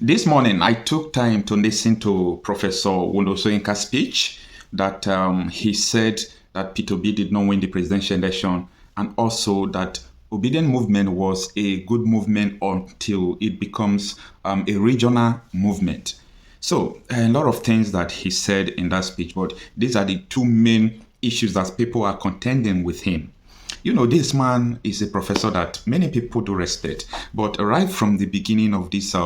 This morning, I took time to listen to Professor Wole Soyinka's speech that he said that P2B did not win the presidential election, and also that Obidient movement was a good movement until it becomes a regional movement. So a lot of things that he said in that speech, but these are the two main issues that people are contending with him. You know, this man is a professor that many people do respect, but right from the beginning of this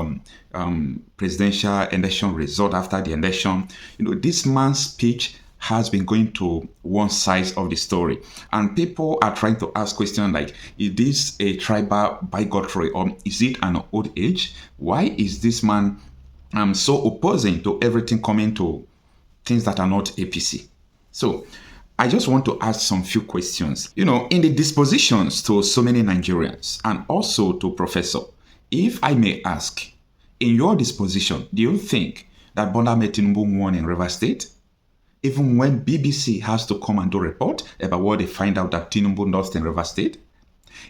presidential election result, after the election, this man's speech has been going to one side of the story, and people are trying to ask questions like, is this a tribal bigotry or is it an old age? Why is this man so opposing to everything coming to things that are not APC? So I just want to ask some few questions. In the dispositions to so many Nigerians and also to Professor, if I may ask, in your disposition, do you think that Bola Tinubu won in Rivers State? Even when BBC has to come and do a report about what they find out that Tinubu lost in Rivers State?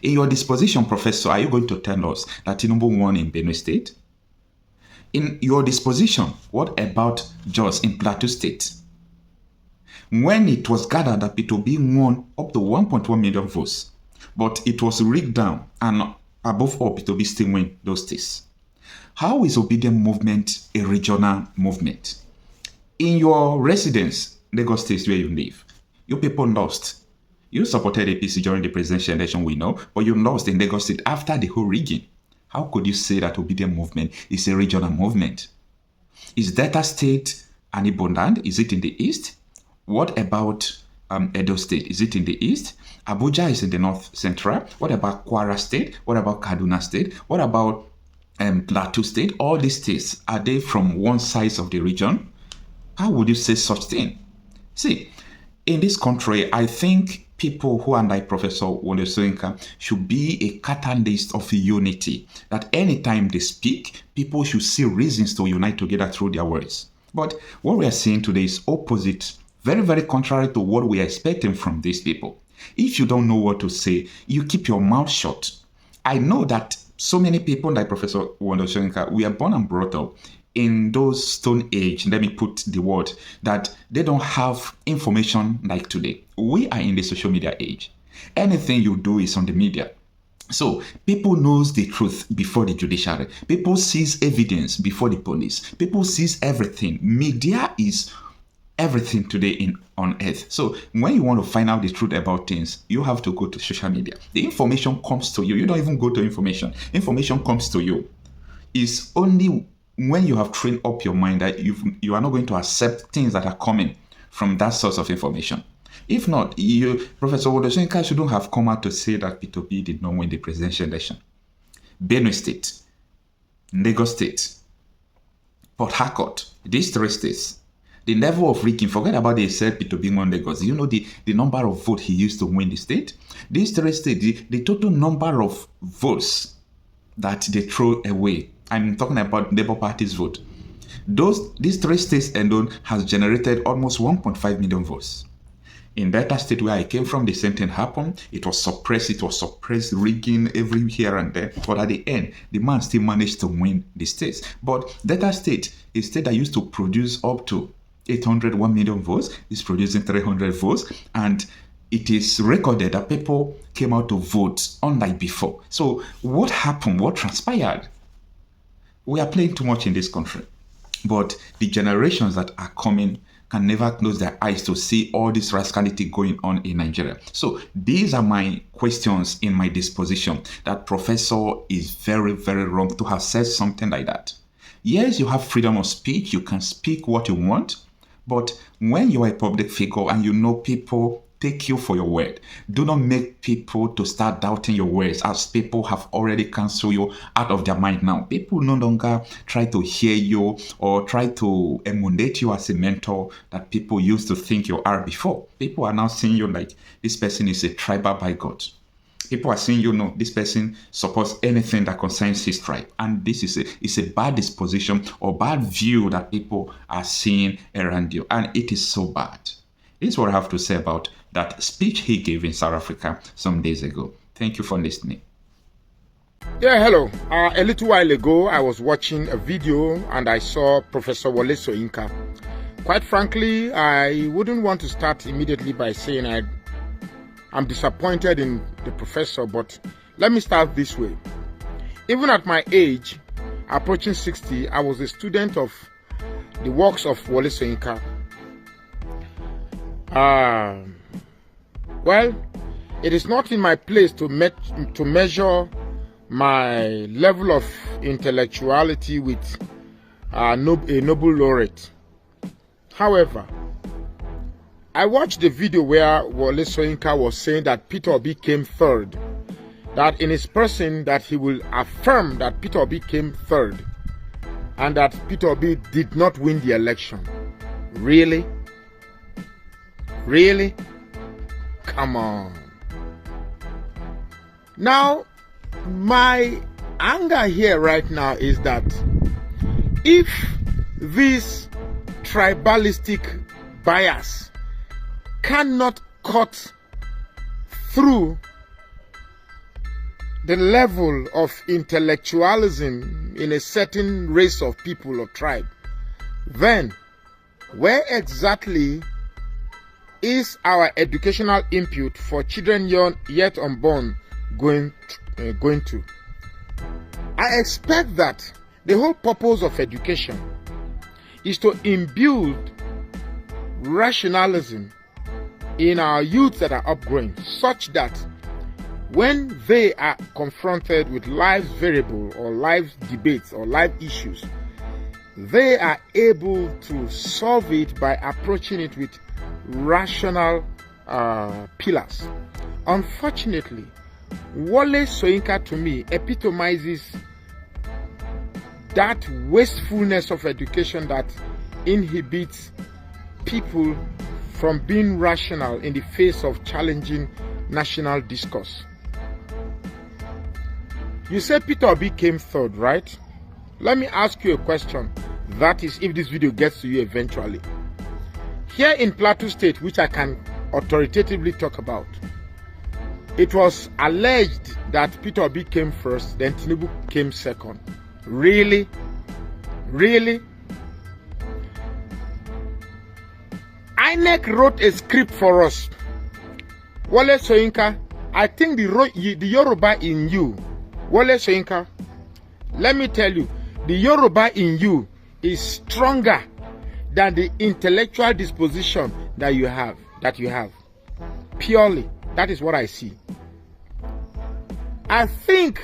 In your disposition, Professor, are you going to tell us that Tinubu won in Benue State? In your disposition, what about Jos in Plateau State? When it was gathered that P2B won up to 1.1 million votes, but it was rigged down, and above all, P2B still win those states. How is Obidient movement a regional movement? In your residence, Lagos State where you live, you people lost. You supported APC during the presidential election, we know, but you lost in Lagos State after the whole rigging. How could you say that Obidient movement is a regional movement? Is Delta State an Igbo land? Is it in the east? What about Edo State? Is it in the east? Abuja is in the north central. What about Kwara State? What about Kaduna State? What about Plateau State? All these states, are they from one side of the region? How would you say such thing? See, in this country, I think people who are like Professor Wole Soyinka should be a catalyst of unity. That anytime they speak, people should see reasons to unite together through their words. But what we are seeing today is opposite. Very, very contrary to what we are expecting from these people. If you don't know what to say, you keep your mouth shut. I know that so many people like Professor Wole Soyinka, we are born and brought up in those stone age, let me put the word, that they don't have information like today. We are in the social media age. Anything you do is on the media. So people knows the truth before the judiciary. People sees evidence before the police. People sees everything. Media is everything today on earth. So when you want to find out the truth about things, you have to go to social media. The information comes to you. You don't even go to information. Information comes to you. It's only when you have trained up your mind that you are not going to accept things that are coming from that source of information. If not, Professor Wole Soyinka shouldn't have come out to say that P2B did not win the presidential election. Benue State, Lagos State, Port Harcourt, these three states, the level of rigging, forget about the said P2B won Lagos. You know the number of votes he used to win the state? These three states, the total number of votes that they throw away. I'm talking about Labour Party's vote. These three states alone has generated almost 1.5 million votes. In Delta State, where I came from, the same thing happened. It was suppressed, rigging every here and there. But at the end, the man still managed to win the states. But Delta State, a state that used to produce up to 801 million votes, is producing 300 votes. And it is recorded that people came out to vote unlike before. So what happened? What transpired? We are playing too much in this country. But the generations that are coming can never close their eyes to see all this rascality going on in Nigeria. So these are my questions in my disposition, that Professor is very, very wrong to have said something like that. Yes, you have freedom of speech. You can speak what you want. But when you are a public figure and you know people take you for your word, do not make people to start doubting your words, as people have already cancelled you out of their mind now. People no longer try to hear you or try to emulate you as a mentor that people used to think you are before. People are now seeing you like this person is a tribal bigot. People are saying, this person supports anything that concerns his tribe. And this is a bad disposition or bad view that people are seeing around you. And it is so bad. This is what I have to say about that speech he gave in South Africa some days ago. Thank you for listening. Yeah, hello. A little while ago, I was watching a video and I saw Professor Wole Soyinka. Quite frankly, I wouldn't want to start immediately by saying I'm disappointed in the professor, but let me start this way. Even at my age, approaching 60, I was a student of the works of Wole Soyinka. Well, it is not in my place to measure my level of intellectuality with a Nobel laureate. However, I watched the video where Wole Soyinka was saying that Peter Obi came third, that in his person that he will affirm that Peter Obi came third and that Peter Obi did not win the election. Really? Really? Come on. Now, my anger here right now is that if this tribalistic bias cannot cut through the level of intellectualism in a certain race of people or tribe, then where exactly is our educational input for children yet unborn going to? I expect that the whole purpose of education is to imbue rationalism in our youth that are upgrowing, such that when they are confronted with life's variable or life's debates or life issues, they are able to solve it by approaching it with rational pillars. Unfortunately, Wole Soyinka to me epitomizes that wastefulness of education that inhibits people from being rational in the face of challenging national discourse. You say Peter Obi came third, right? Let me ask you a question. That is, if this video gets to you eventually. Here in Plateau State, which I can authoritatively talk about, it was alleged that Peter Obi came first, then Tinubu came second. Really? Really? INEC wrote a script for us. Wole Soyinka, I think the Yoruba in you, Wole Soyinka, let me tell you, the Yoruba in you is stronger than the intellectual disposition that you have. Purely, that is what I see. I think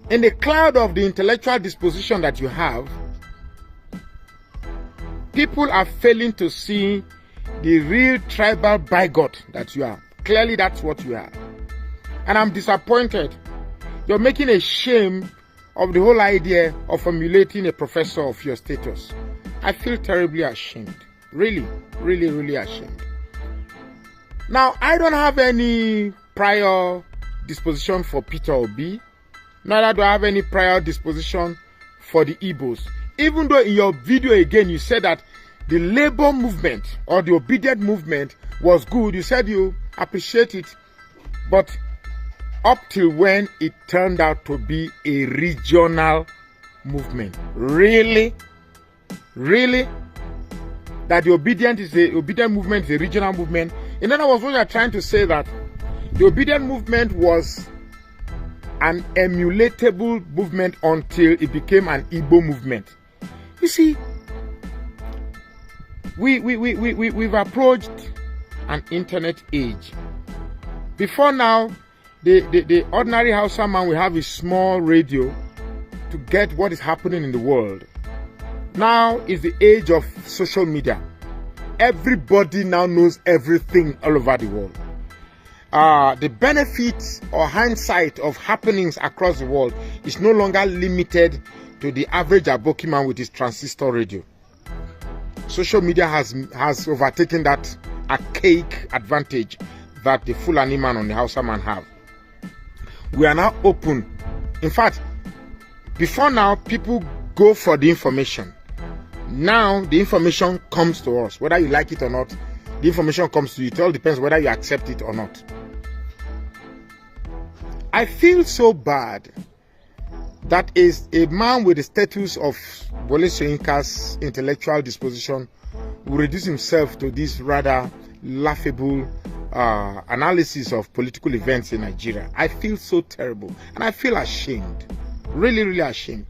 in the cloud of the intellectual disposition that you have, people are failing to see the real tribal bigot that you are. Clearly, that's what you are. And I'm disappointed. You're making a shame of the whole idea of emulating a professor of your status. I feel terribly ashamed. Really, really, really ashamed. Now, I don't have any prior disposition for Peter Obi. Neither do I have any prior disposition for the Igbos. Even though in your video again you said that the labor movement or the Obidient movement was good, you said you appreciate it, but up till when it turned out to be a regional movement. Really? Really? That the Obidient movement is a regional movement? In other words, what you're trying to say that the Obidient movement was an emulatable movement until it became an Igbo movement. You see, we've approached an internet age. Before now, the ordinary Hausa man will have a small radio to get what is happening in the world. Now is the age of social media. Everybody now knows everything all over the world. The benefit or hindsight of happenings across the world is no longer limited to the average Aboki man with his transistor radio. Social media has overtaken that archaic advantage that the Fulani man and the Hausa man have. We are now open. In fact, before now, people go for the information. Now, the information comes to us. Whether you like it or not, the information comes to you. It all depends whether you accept it or not. I feel so bad that is a man with the status of Wole Soyinka's intellectual disposition will reduce himself to this rather laughable analysis of political events in Nigeria. I feel so terrible and I feel ashamed, really, really ashamed.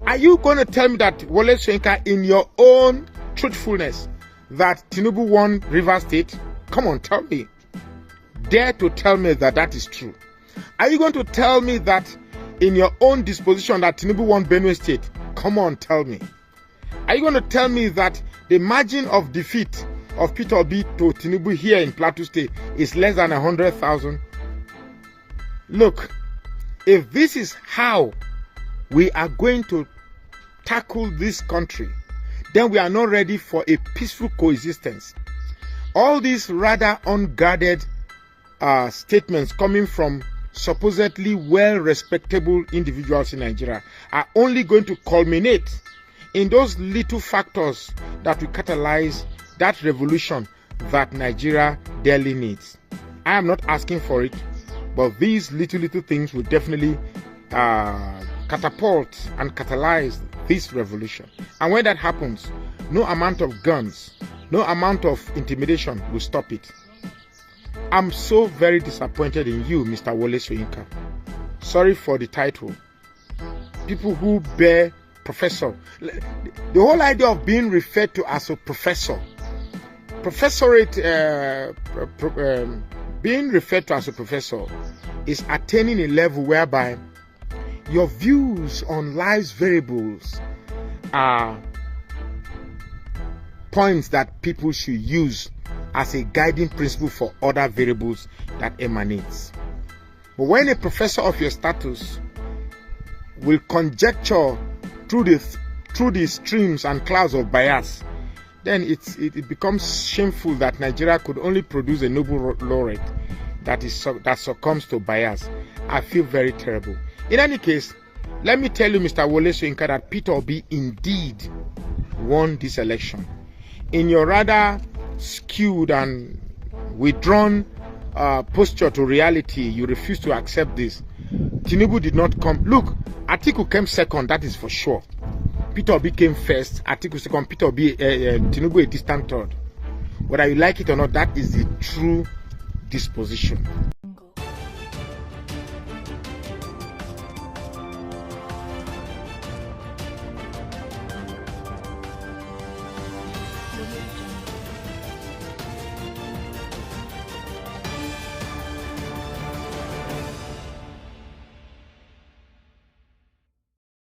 Are you going to tell me that Wole Soyinka, in your own truthfulness, that Tinubu won Rivers State? Come on, tell me. Dare to tell me that that is true. Are you going to tell me that in your own disposition that Tinubu won Benue State? Come on, tell me. Are you going to tell me that the margin of defeat of Peter Obi to Tinubu here in Plateau State is less than 100,000? Look, if this is how we are going to tackle this country, then we are not ready for a peaceful coexistence. All these rather unguarded statements coming from supposedly well-respectable individuals in Nigeria are only going to culminate in those little factors that will catalyze that revolution that Nigeria dearly needs. I am not asking for it, but these little things will definitely catapult and catalyze this revolution. And when that happens, no amount of guns, no amount of intimidation will stop it. I'm so very disappointed in you, Mr. Wole Soyinka. Sorry for the title. People who bear professor. The whole idea of being referred to as a professor, being referred to as a professor is attaining a level whereby your views on life's variables are points that people should use as a guiding principle for other variables that emanates. But when a professor of your status will conjecture through the streams and clouds of bias, then it becomes shameful that Nigeria could only produce a Nobel laureate that succumbs to bias. I feel very terrible. In any case, let me tell you, Mr. Wole Soyinka, that Peter Obi indeed won this election. In your rather skewed and withdrawn posture to reality, you refuse to accept this. Tinubu did not come. Look, Atiku came second, that is for sure. Peter Obi came first, Atiku second, Peter Obi, Tinubu a distant third. Whether you like it or not, that is the true disposition.